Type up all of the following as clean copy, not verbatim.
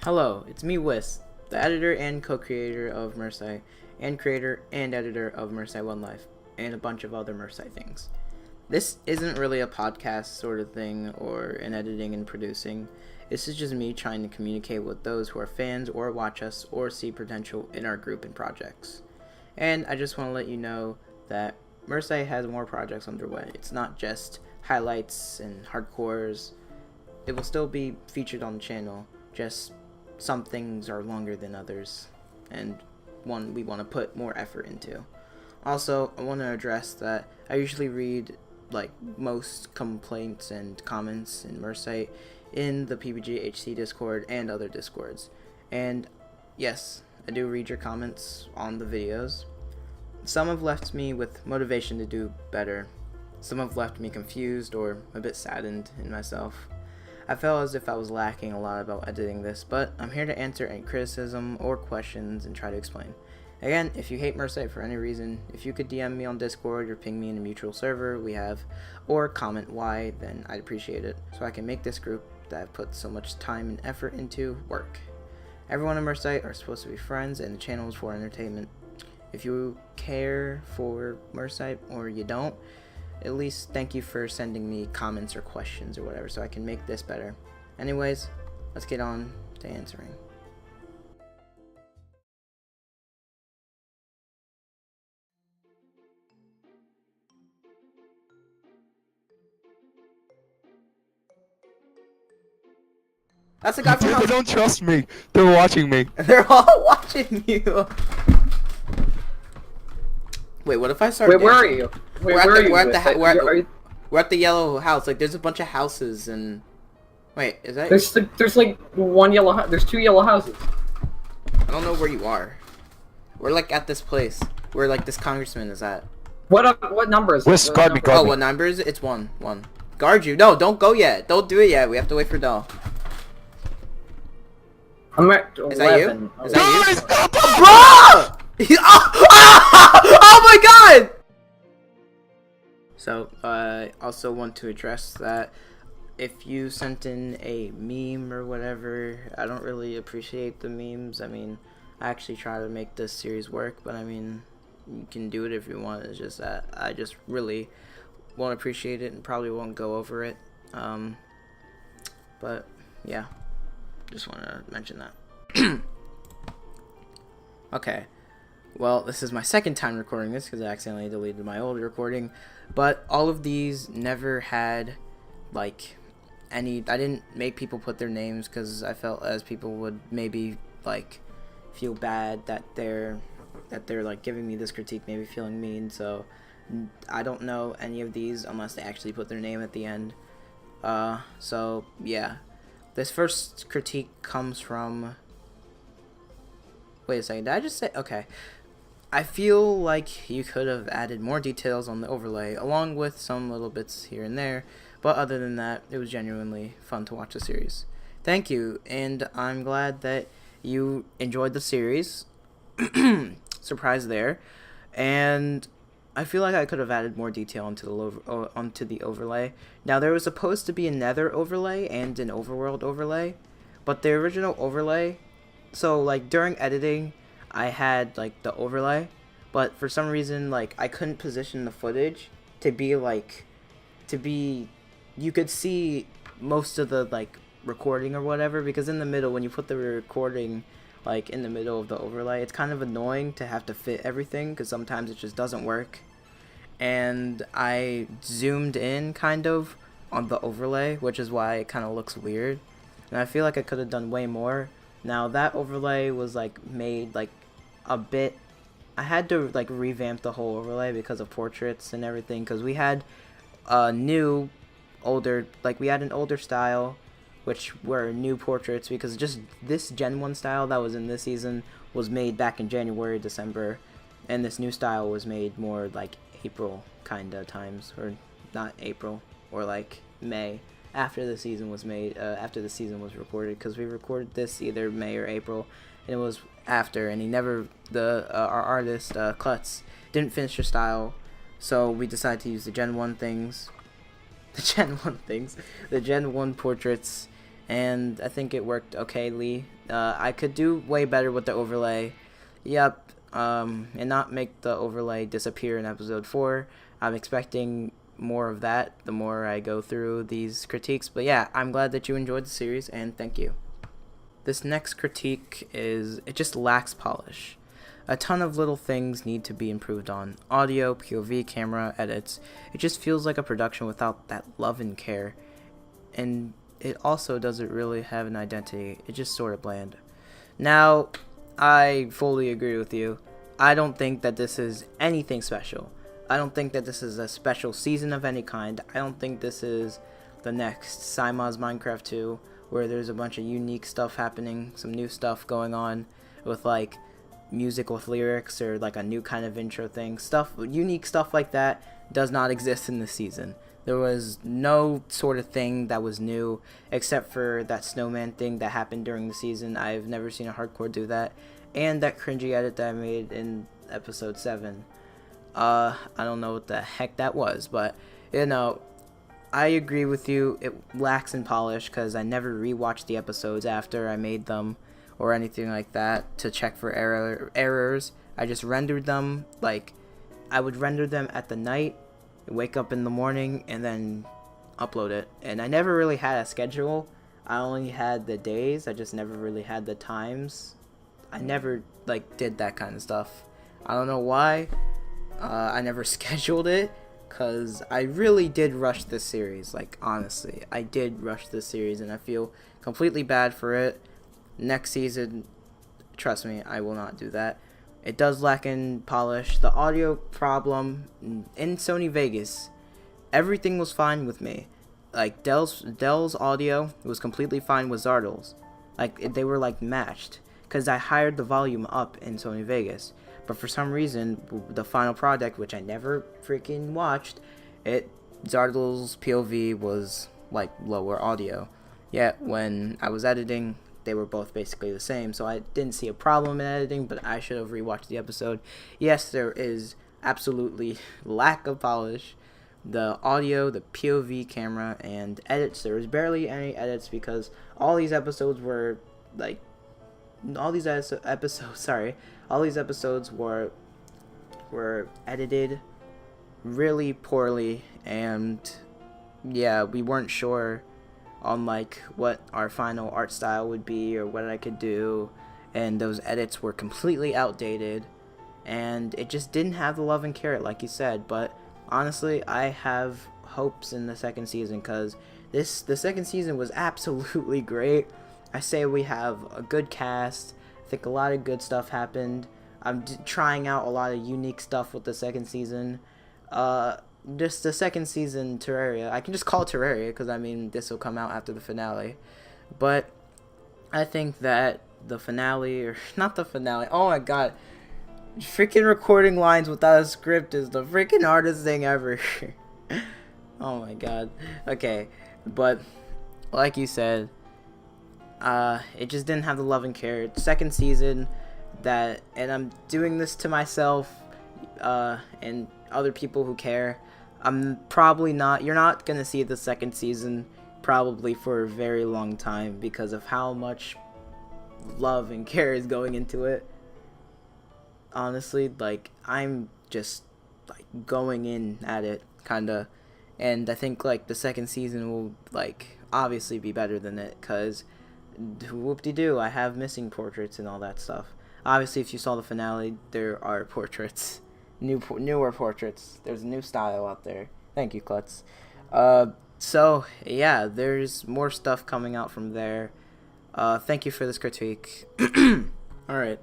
Hello, it's me, Wiss, the editor and co-creator of Mercai, and creator and editor of Mercai One Life, and a bunch of other Mercai things. This isn't really a podcast sort of thing, or an editing and producing. This is just me trying to communicate with those who are fans or watch us or see potential in our group and projects. And I just want to let you know that Mercai has more projects underway. It's not just highlights and hardcores. It will still be featured on the channel, just some things are longer than others, and one we want to put more effort into. Also, I want to address that I usually read like most complaints and comments in Mercai in the PBGHC Discord and other Discords. And yes, I do read your comments on the videos. Some have left me with motivation to do better. Some have left me confused or a bit saddened in myself. I felt as if I was lacking a lot about editing this, but I'm here to answer any criticism or questions and try to explain. Again, if you hate Mercai for any reason, if you could DM me on Discord or ping me in a mutual server we have, or comment why, then I'd appreciate it, so I can make this group that I've put so much time and effort into work. Everyone in Mercai are supposed to be friends, and the channel is for entertainment. If you care for Mercai or you don't, at least thank you for sending me comments or questions or whatever so I can make this better. Anyways, let's get on to answering. That's a guy from They don't trust me. They're watching me. They're all watching you. Wait, what if I start? Wait, where are you? Wait, where are you? We're at the yellow house. Like, there's a bunch of houses and. Wait, is that? There's like one yellow house. There's two yellow houses. I don't know where you are. We're like at this place where like this congressman is at. What number is it? Wiss, guard me, guard Oh, me. what number is it? It's one. Guard you. No, don't go yet. Don't do it yet. We have to wait for Doll. I'm at 11. Is that you? Is that you? Guys, Bro! Oh my god! So, I also want to address that if you sent in a meme or whatever, I don't really appreciate the memes. I mean, I actually try to make this series work, but I mean, you can do it if you want. It's just that I just really won't appreciate it and probably won't go over it. But, yeah. Just want to mention that. Okay. Well, this is my second time recording this because I accidentally deleted my old recording. But all of these never had, like, any... I didn't make people put their names because I felt as people would maybe, like, feel bad that they're like, giving me this critique, maybe feeling mean. So, I don't know any of these unless they actually put their name at the end. So, yeah. This first critique comes from... Wait a second, did I just say... Okay. I feel like you could have added more details on the overlay, along with some little bits here and there, but other than that, it was genuinely fun to watch the series. Thank you, and I'm glad that you enjoyed the series. Surprise there. And I feel like I could have added more detail onto the overlay. Now, there was supposed to be a Nether overlay and an Overworld overlay, but the original overlay... So, like, during editing, I had, like, the overlay, but for some reason, like, I couldn't position the footage to be, like, you could see most of the, like, recording or whatever, because in the middle, when you put the recording, like, in the middle of the overlay, it's kind of annoying to have to fit everything, because sometimes it just doesn't work. And I zoomed in, kind of, on the overlay, which is why it kind of looks weird, and I feel like I could have done way more. Now, that overlay was, like, made, like, a bit... I had to, like, revamp the whole overlay because of portraits and everything, because we had a new, older... Like, we had an older style, which were new portraits, because just this Gen 1 style that was in this season was made back in January, December, and this new style was made more, like, April kind of times, or not April, or, like, May. After the season was made, after the season was recorded, because we recorded this either May or April, and it was after, and he never, our artist, Klutz, didn't finish the style, so we decided to use the Gen 1 things, the Gen 1 portraits, and I think it worked okayly. I could do way better with the overlay. Yep, and not make the overlay disappear in episode 4. I'm expecting more of that the more I go through these critiques. But yeah, I'm glad that you enjoyed the series, and thank you. This next critique is, it just lacks polish. A ton of little things need to be improved on. Audio, POV, camera, edits. It just feels like a production without that love and care. And it also doesn't really have an identity. It's just sort of bland. Now, I fully agree with you. I don't think that this is anything special. I don't think that this is a special season of any kind. I don't think this is the next Saima's Minecraft 2, where there's a bunch of unique stuff happening, some new stuff going on with like music with lyrics or like a new kind of intro thing. Unique stuff like that does not exist in this season. There was no sort of thing that was new except for that snowman thing that happened during the season. I've never seen a hardcore do that. And that cringy edit that I made in episode 7. I don't know what the heck that was, but you know, I agree with you. It lacks in polish because I never rewatched the episodes after I made them or anything like that to check for errors. I just rendered them, like I would render them at the night, wake up in the morning, and then upload it. And I never really had a schedule. I only had the days. I just never really had the times. I never like did that kind of stuff. I don't know why. I never scheduled it because I really did rush this series. Like honestly, I did rush this series, and I feel completely bad for it. Next season, trust me, I will not do that. It does lack in polish. The audio problem in Sony Vegas, everything was fine with me. Like Dell's audio was completely fine with Zardal's. Like they were like matched because I hired the volume up in Sony Vegas. But for some reason, the final product, which I never freaking watched, Zardal's POV was like lower audio. Yet when I was editing, they were both basically the same, so I didn't see a problem in editing, but I should have rewatched the episode. Yes, there is absolutely lack of polish. The audio, the POV camera, and edits, there was barely any edits because all these episodes were like, all these episodes were edited really poorly, and yeah, we weren't sure on like what our final art style would be or what I could do, and those edits were completely outdated, and it just didn't have the love and care like you said. But honestly, I have hopes in the second season because the second season was absolutely great. I say we have a good cast. I think a lot of good stuff happened. I'm trying out a lot of unique stuff with the second season. Just the second season Terraria. I can just call it Terraria because I mean this will come out after the finale. But I think that the finale, or not the finale, oh my god, freaking recording lines without a script is the freaking hardest thing ever. Oh my god. Okay, but like you said, it just didn't have the love and care. Second season, and I'm doing this to myself and other people who care. You're not gonna see the second season probably for a very long time because of how much love and care is going into it. Honestly, like I'm just like going in at it kinda, and I think like the second season will like obviously be better than it because whoop-de-doo, I have missing portraits and all that stuff. Obviously, if you saw the finale, there are portraits. Newer portraits. There's a new style out there. Thank you, Klutz. So, yeah, there's more stuff coming out from there. Thank you for this critique. Alright.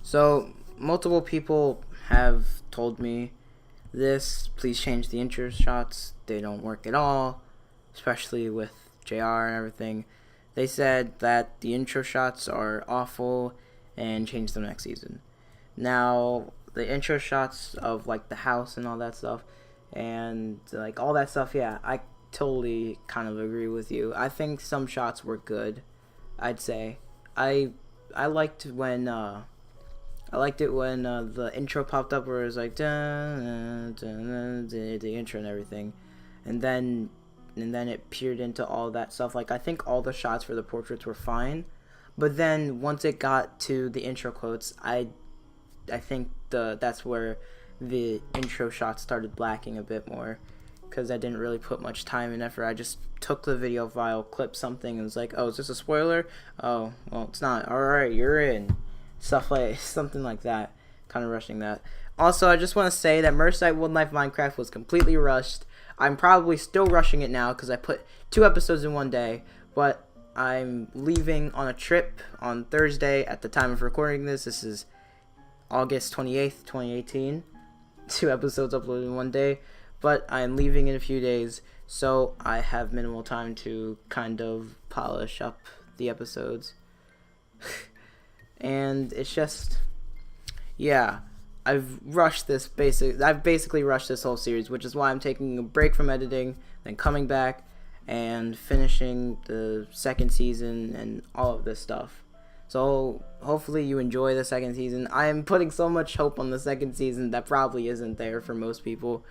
So, multiple people have told me this. Please change the intro shots. They don't work at all. Especially with JR and everything. They said that the intro shots are awful and change them next season. Now, the intro shots of like the house and all that stuff and like all that stuff, yeah, I totally kind of agree with you. I think some shots were good. I'd say I liked when the intro popped up where it was like dun, dun, dun, dun, the intro and everything, and then and then it peered into all that stuff. Like, I think all the shots for the portraits were fine, but then once it got to the intro quotes, I think that's where the intro shots started lacking a bit more, because I didn't really put much time and effort. I just took the video file, clipped something, and was like, oh, is this a spoiler? Oh, well, it's not. Alright, you're in. Stuff like, something like that. Kind of rushing that. Also, I just want to say that Merseyside Wildlife Minecraft was completely rushed. I'm probably still rushing it now, because I put 2 episodes in one day, but I'm leaving on a trip on Thursday at the time of recording this. This is August 28th, 2018. 2 episodes uploaded in one day. But I'm leaving in a few days, so I have minimal time to kind of polish up the episodes. And it's just, yeah, I've basically rushed this whole series, which is why I'm taking a break from editing, then coming back and finishing the 2nd season and all of this stuff. So hopefully you enjoy the 2nd season. I am putting so much hope on the 2nd season that probably isn't there for most people.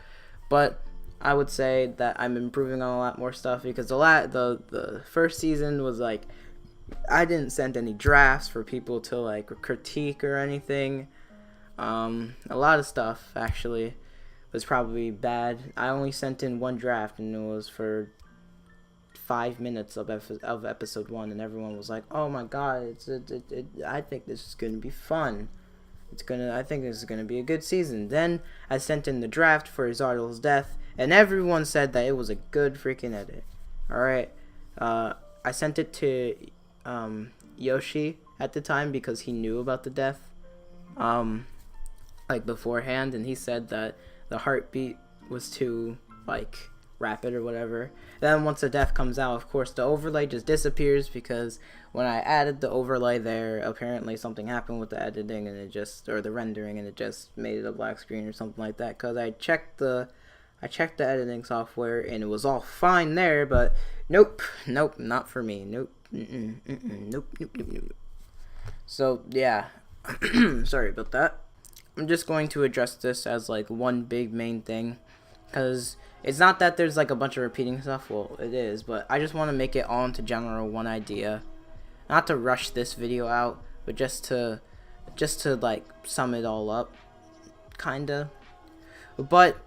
But I would say that I'm improving on a lot more stuff, because the first season was like, I didn't send any drafts for people to like critique or anything. A lot of stuff actually was probably bad. I only sent in 1 draft, and it was for 5 minutes of episode 1, and everyone was like, "Oh my god, I think this is gonna be fun. I think this is gonna be a good season." Then I sent in the draft for Zardal's death, and everyone said that it was a good freaking edit. Alright, I sent it to Yoshi at the time, because he knew about the death like beforehand, and he said that the heartbeat was too like rapid or whatever. Then once the death comes out, of course the overlay just disappears, because when I added the overlay there, apparently something happened with the editing, and it just, or the rendering, and it just made it a black screen or something like that, because I checked the editing software and it was all fine there, but nope, not for me. Nope. Nope. So yeah, sorry about that. I'm just going to address this as like one big main thing, because it's not that there's like a bunch of repeating stuff. Well, it is, but I just want to make it all into general one idea, not to rush this video out, but just to like sum it all up, kinda. But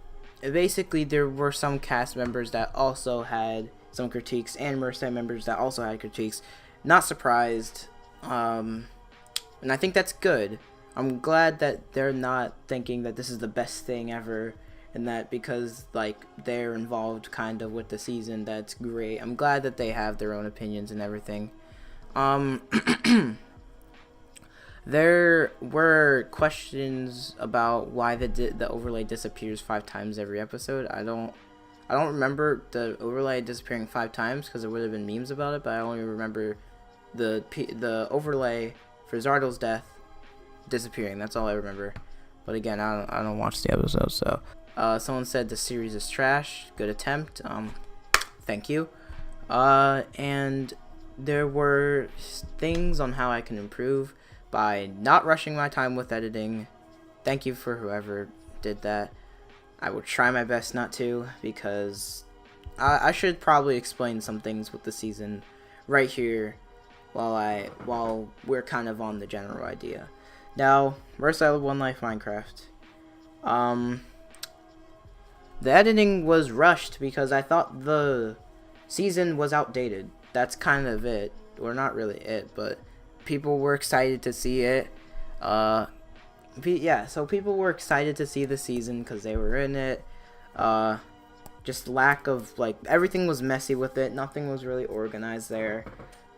basically, there were some cast members that also had some critiques, and Merseyside members that also had critiques. Not surprised, and I think that's good. I'm glad that they're not thinking that this is the best thing ever, and that because like they're involved kind of with the season, that's great. I'm glad that they have their own opinions and everything. There were questions about why the overlay disappears 5 times every episode. I don't remember the overlay disappearing 5 times, because there would have been memes about it, but I only remember the overlay for Zardal's death disappearing. That's all I remember. But again, I don't watch the episode, so someone said the series is trash. Good attempt. Thank you. And there were things on how I can improve by not rushing my time with editing. Thank you for whoever did that. I will try my best not to, because I should probably explain some things with the season right here while we're kind of on the general idea. Now, Merseyside Wildlife Minecraft. The editing was rushed because I thought the season was outdated. That's kind of it. Or not really it, but people were excited to see it. Yeah, so people were excited to see the season because they were in it. Just lack of, like, everything was messy with it. Nothing was really organized there.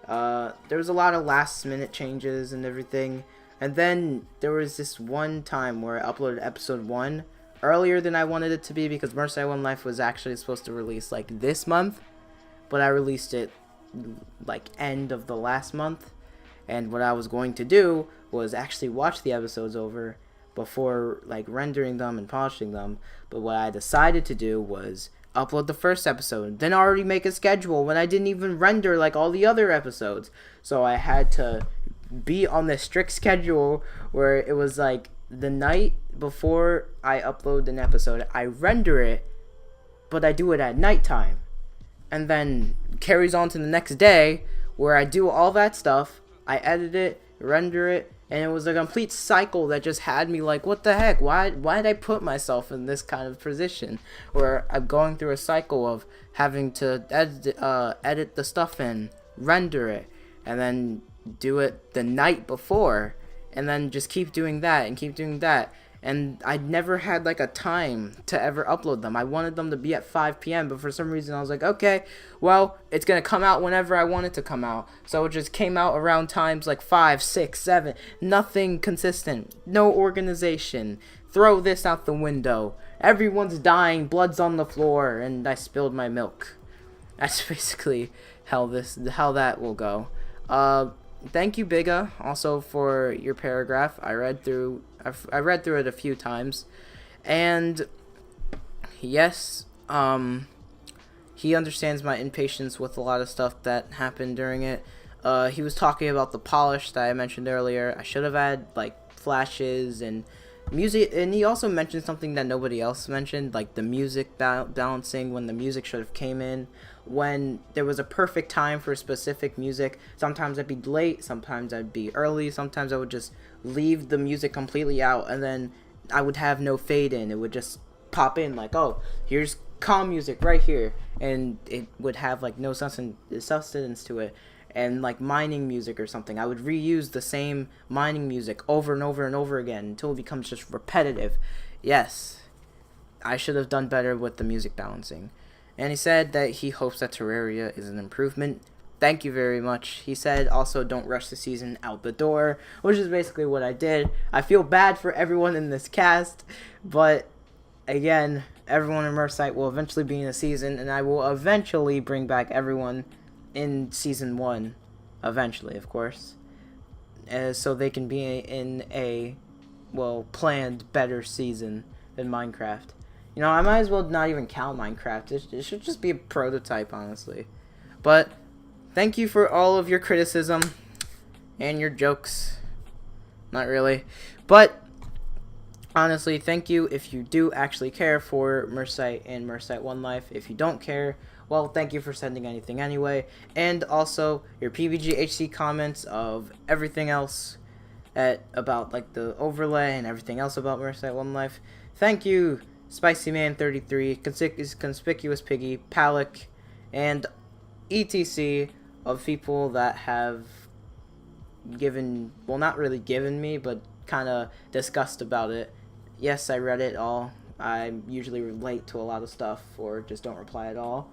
There was a lot of last minute changes and everything. And then there was this one time where I uploaded episode 1 earlier than I wanted it to be, because Merseyside Wildlife was actually supposed to release like this month, but I released it like end of the last month. And what I was going to do was actually watch the episodes over before like rendering them and polishing them. But what I decided to do was upload the first episode, then already make a schedule when I didn't even render like all the other episodes. So I had to be on this strict schedule where it was like the night before I upload an episode, I render it, but I do it at nighttime. and then carries on to the next day where I do all that stuff. I edit it, render it, and it was a complete cycle that just had me like, what the heck? Why did I put myself in this kind of position where I'm going through a cycle of having to edit the stuff in, render it, and then do it the night before, and then just keep doing that and keep doing that. And I never had like a time to ever upload them. I wanted them to be at 5 p.m. but for some reason I was like, okay, well, it's gonna come out whenever I want it to come out. So it just came out around times like 5, 6, 7. Nothing consistent. No organization. Throw this out the window. Everyone's dying. Blood's on the floor, and I spilled my milk. That's basically how that will go. Thank you, Bigga, also for your paragraph. I read through it a few times, and yes, he understands my impatience with a lot of stuff that happened during it. He was talking about the polish that I mentioned earlier. I should have had like flashes and music, and he also mentioned something that nobody else mentioned, like the music balancing, when the music should have came in when there was a perfect time for specific music. Sometimes I'd be late, sometimes I'd be early, sometimes I would just leave the music completely out, and then I would have no fade in. It would just pop in like, oh, here's calm music right here, and it would have like no sustenance to it. And like mining music or something, I would reuse the same mining music over and over and over again until it becomes just repetitive. Yes, I should have done better with the music balancing. And he said that he hopes that Terraria is an improvement. Thank you very much. He said also don't rush the season out the door, which is basically what I did. I feel bad for everyone in this cast, but again, everyone in Merseyside will eventually be in a season, and I will eventually bring back everyone in season 1, eventually, of course, so they can be in a, well, planned better season than Minecraft. You know, I might as well not even count Minecraft. It should just be a prototype, honestly. But thank you for all of your criticism and your jokes. Not really, but honestly, thank you if you do actually care for Merseyside and Merseyside One Life. If you don't care, well, thank you for sending anything anyway. And also your PBGHC comments of everything else about like the overlay and everything else about Merseyside One Life. Thank you, SpicyMan33, Conspicuous Piggy, Palik, and etc. of people that have given, well, not really given me, but kind of discussed about it. Yes, I read it all. I usually relate to a lot of stuff or just don't reply at all,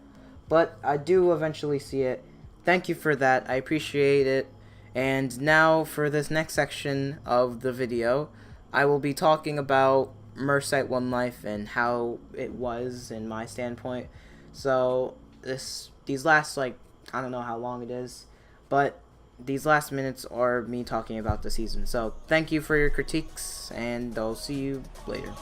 but I do eventually see it. Thank you for that. I appreciate it. And now for this next section of the video, I will be talking about Merseyside One Life and how it was in my standpoint. So these last, like, I don't know how long it is, but these last minutes are me talking about the season. So thank you for your critiques, and I'll see you later.